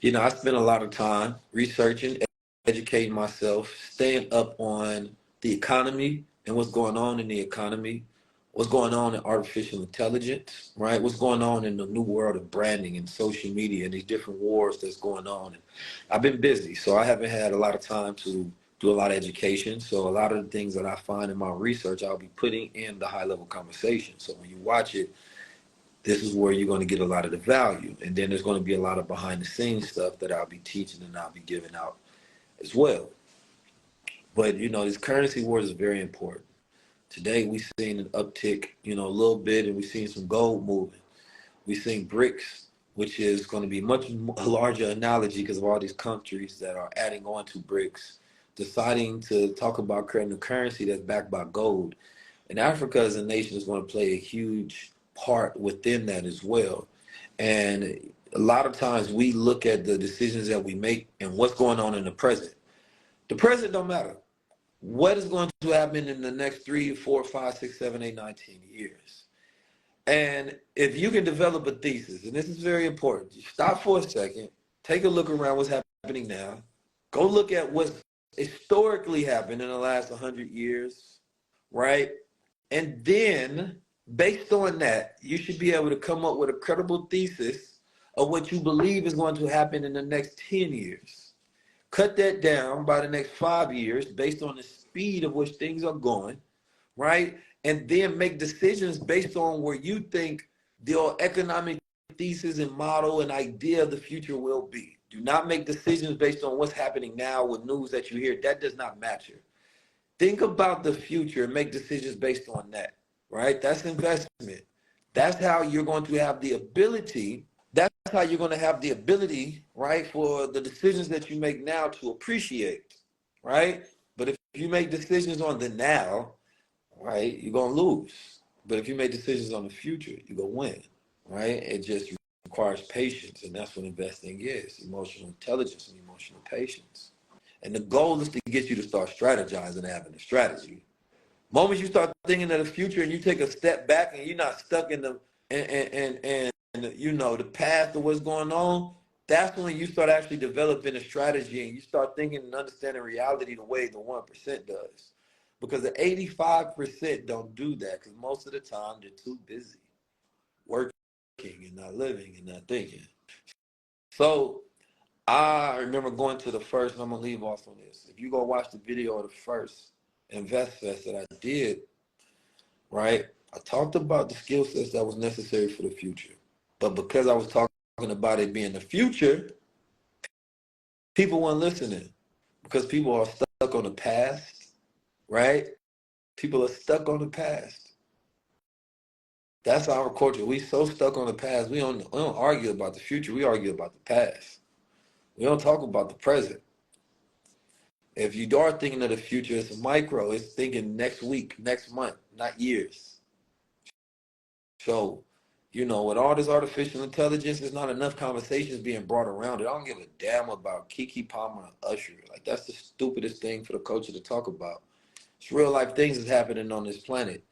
I spend a lot of time researching, educating myself, staying up on the economy and what's going on in the economy, what's going on in artificial intelligence, right? What's going on in the new world of branding and social media and these different wars that's going on. And I've been busy, so I haven't had a lot of time to do a lot of education. So a lot of the things that I find in my research, I'll be putting in the high level conversation. So when you watch it, this is where you're going to get a lot of the value. And then there's going to be a lot of behind the scenes stuff that I'll be teaching and I'll be giving out as well. But this currency war is very important. Today we've seen an uptick, a little bit, and we've seen some gold moving. We've seen BRICS, which is going to be much a larger analogy because of all these countries that are adding on to BRICS, deciding to talk about creating a currency that's backed by gold. And Africa as a nation is going to play a huge part within that as well. And a lot of times we look at the decisions that we make and what's going on in the present. The present don't matter. What is going to happen in the next 3, 4, 5, 6, 7, 8, 9, 10 years? And if you can develop a thesis, and this is very important, you stop for a second, take a look around what's happening now, go look at what's historically happened in the last 100 years, right? And then, based on that, you should be able to come up with a credible thesis of what you believe is going to happen in the next 10 years. Cut that down by the next 5 years based on the speed of which things are going, right? And then make decisions based on where you think the economic thesis and model and idea of the future will be. Do not make decisions based on what's happening now with news that you hear. That does not matter. Think about the future and make decisions based on that, right? That's investment. That's how you're going to have the ability. That's how you're going to have the ability, right, for the decisions that you make now to appreciate, right? But if you make decisions on the now, right, you're going to lose. But if you make decisions on the future, you're going to win, right? It just requires patience, and that's what investing is, emotional intelligence and emotional patience. And the goal is to get you to start strategizing and having a strategy. Moment you start thinking of the future and you take a step back and you're not stuck in the the path of what's going on, that's when you start actually developing a strategy and you start thinking and understanding reality the way the 1% does. Because the 85% don't do that because most of the time they're too busy working and not living and not thinking. So I remember going to the first, and I'm going to leave off on this. If you go watch the video of the first Invest Fest that I did, right, I talked about the skill sets that was necessary for the future. But because I was talking about it being the future, people weren't listening because people are stuck on the past, right? People are stuck on the past. That's our culture. We so stuck on the past. We don't argue about the future. We argue about the past. We don't talk about the present. If you are thinking of the future, it's micro. It's thinking next week, next month, not years. So, with all this artificial intelligence, there's not enough conversations being brought around it. I don't give a damn about Keke Palmer and Usher. Like, that's the stupidest thing for the culture to talk about. It's real life things that's happening on this planet.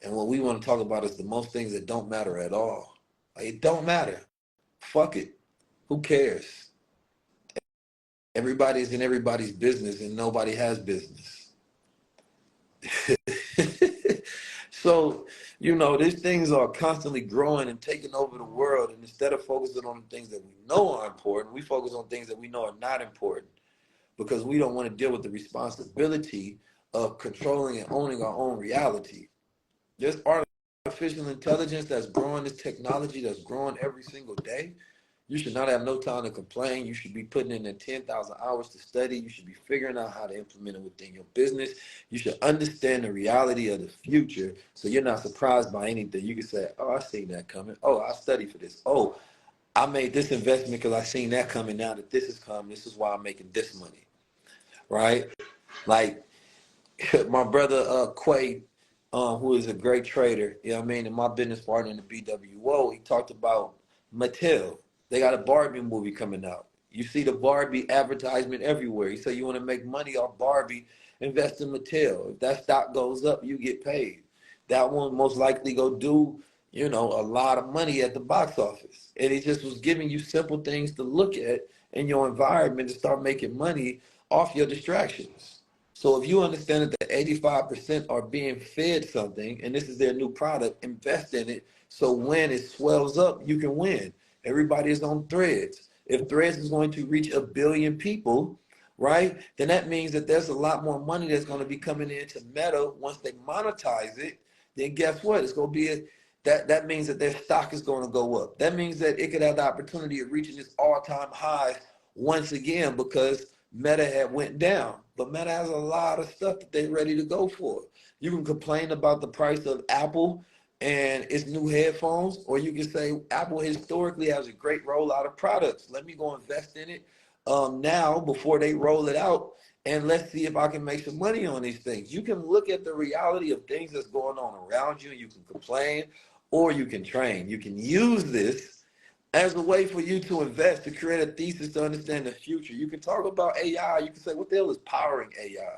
And what we want to talk about is the most things that don't matter at all. Like, it don't matter. Fuck it. Who cares? Everybody's in everybody's business and nobody has business. So, these things are constantly growing and taking over the world. And instead of focusing on the things that we know are important, we focus on things that we know are not important because we don't want to deal with the responsibility of controlling and owning our own reality. There's artificial intelligence that's growing, this technology that's growing every single day. You should not have no time to complain. You should be putting in the 10,000 hours to study. You should be figuring out how to implement it within your business. You should understand the reality of the future so you're not surprised by anything. You can say, oh, I seen that coming. Oh, I studied for this. Oh, I made this investment because I seen that coming. Now that this is coming, this is why I'm making this money, right? Like my brother Quay, who is a great trader, and my business partner in the BWO, he talked about Mattel. They got a Barbie movie coming out. You see the Barbie advertisement everywhere. You say you want to make money off Barbie, invest in Mattel. If that stock goes up, you get paid. That one most likely go do, a lot of money at the box office. And he just was giving you simple things to look at in your environment to start making money off your distractions. So if you understand that the 85% are being fed something and this is their new product, invest in it. So when it swells up, you can win. Everybody is on Threads. If Threads is going to reach 1 billion people, right, then that means that there's a lot more money that's going to be coming into Meta once they monetize it. Then guess what? It's going to be that means that their stock is going to go up. That means that it could have the opportunity of reaching its all-time highs once again because Meta had went down. But Meta has a lot of stuff that they're ready to go for. You can complain about the price of Apple and its new headphones, or you can say Apple historically has a great rollout of products. Let me go invest in it now before they roll it out, and let's see if I can make some money on these things. You can look at the reality of things that's going on around you. You can complain, or you can train. You can use this as a way for you to invest, to create a thesis to understand the future. You can talk about AI. You can say, what the hell is powering AI?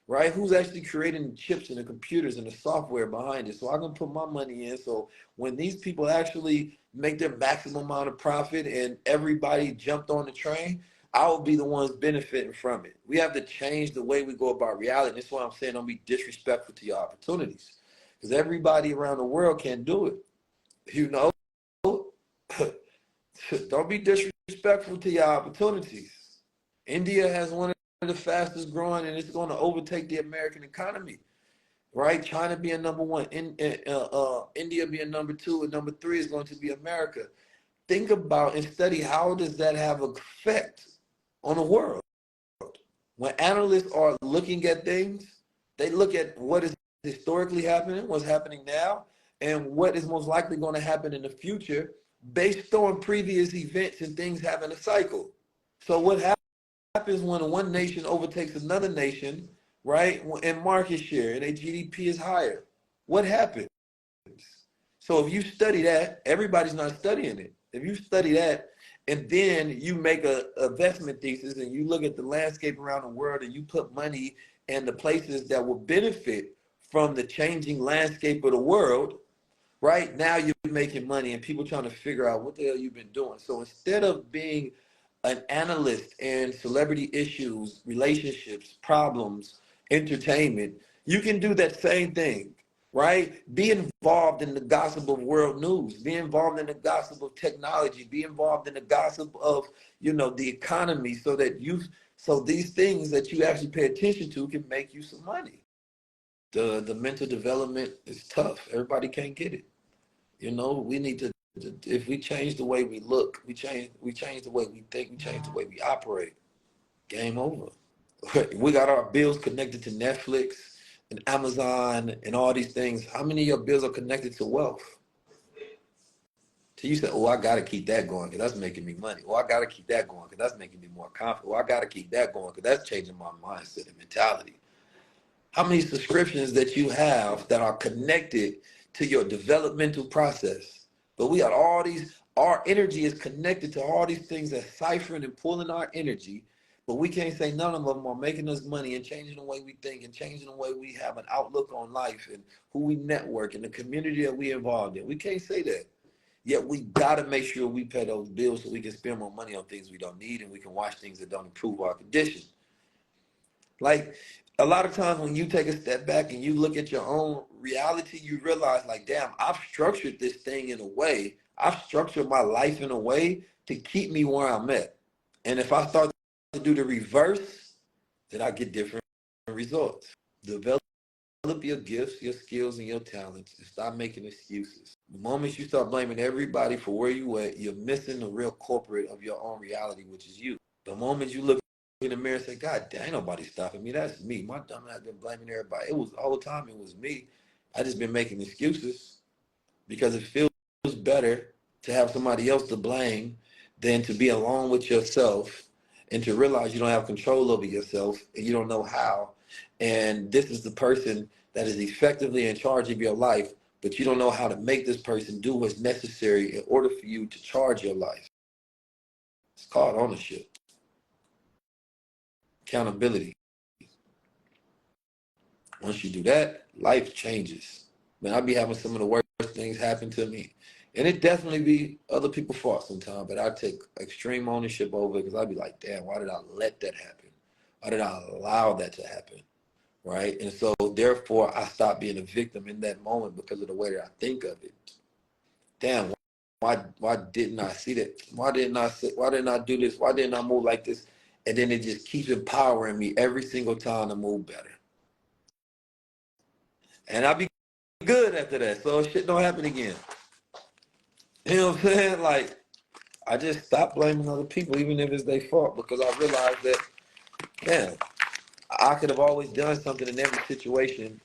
Right? Who's actually creating the chips and the computers and the software behind it? So I can put my money in. So when these people actually make their maximum amount of profit and everybody jumped on the train, I will be the ones benefiting from it. We have to change the way we go about reality. And that's why I'm saying don't be disrespectful to your opportunities. Because everybody around the world can do it. You know, don't be disrespectful to your opportunities. India has one of the fastest growing, and it's going to overtake the American economy, right? China being number one, India being number two, and number three is going to be America. Think about and study how does that have an effect on the world. When analysts are looking at things, they look at what is historically happening, what's happening now, and what is most likely going to happen in the future based on previous events and things having a cycle. So what happens when one nation overtakes another nation, right, in market share and their GDP is higher? What happens? So if you study that, everybody's not studying it. If you study that and then you make a investment thesis and you look at the landscape around the world and you put money in the places that will benefit from the changing landscape of the world, right? Now you're making money and people trying to figure out what the hell you've been doing. So instead of being an analyst in celebrity issues, relationships, problems, entertainment, you can do that same thing, right? Be involved in the gossip of world news, be involved in the gossip of technology, be involved in the gossip of, the economy so these things that you actually pay attention to can make you some money. The mental development is tough. Everybody can't get it. We need to, if we change the way we look, we change the way we think, we change the way we operate, game over. We got our bills connected to Netflix and Amazon and all these things. How many of your bills are connected to wealth? So you say, oh, I got to keep that going because that's making me money. Oh, I got to keep that going because that's making me more confident. Oh, I got to keep that going because that's changing my mindset and mentality. How many subscriptions that you have that are connected to your developmental process? But we got all these, our energy is connected to all these things that's ciphering and pulling our energy, but we can't say none of them are making us money and changing the way we think and changing the way we have an outlook on life and who we network and the community that we involved in. We can't say that. Yet we gotta make sure we pay those bills so we can spend more money on things we don't need and we can watch things that don't improve our condition. Like a lot of times when you take a step back and you look at your own reality, you realize like, damn, I've structured this thing in a way, I've structured my life in a way to keep me where I'm at. And if I start to do the reverse, then I get different results. Develop your gifts, your skills, and your talents and stop making excuses. The moment you start blaming everybody for where you at, you're missing the real culprit of your own reality, which is you. The moment you look in the mirror and say, God damn, ain't nobody stopping me. That's me. My dumb ass been blaming everybody. It was the whole time it was me. I just been making excuses because it feels better to have somebody else to blame than to be alone with yourself and to realize you don't have control over yourself and you don't know how. And this is the person that is effectively in charge of your life, but you don't know how to make this person do what's necessary in order for you to charge your life. It's called ownership. Accountability. Once you do that, life changes. Man, I be having some of the worst things happen to me. And it definitely be other people's fault sometimes, but I take extreme ownership over it because I'd be like, damn, why did I let that happen? Why did I allow that to happen? Right? And so therefore I stopped being a victim in that moment because of the way that I think of it. Damn, why didn't I see that? Why didn't I do this? Why didn't I move like this? And then it just keeps empowering me every single time to move better. And I'll be good after that. So shit don't happen again. You know what I'm saying? Like, I just stopped blaming other people, even if it's their fault, because I realized that, man, I could have always done something in every situation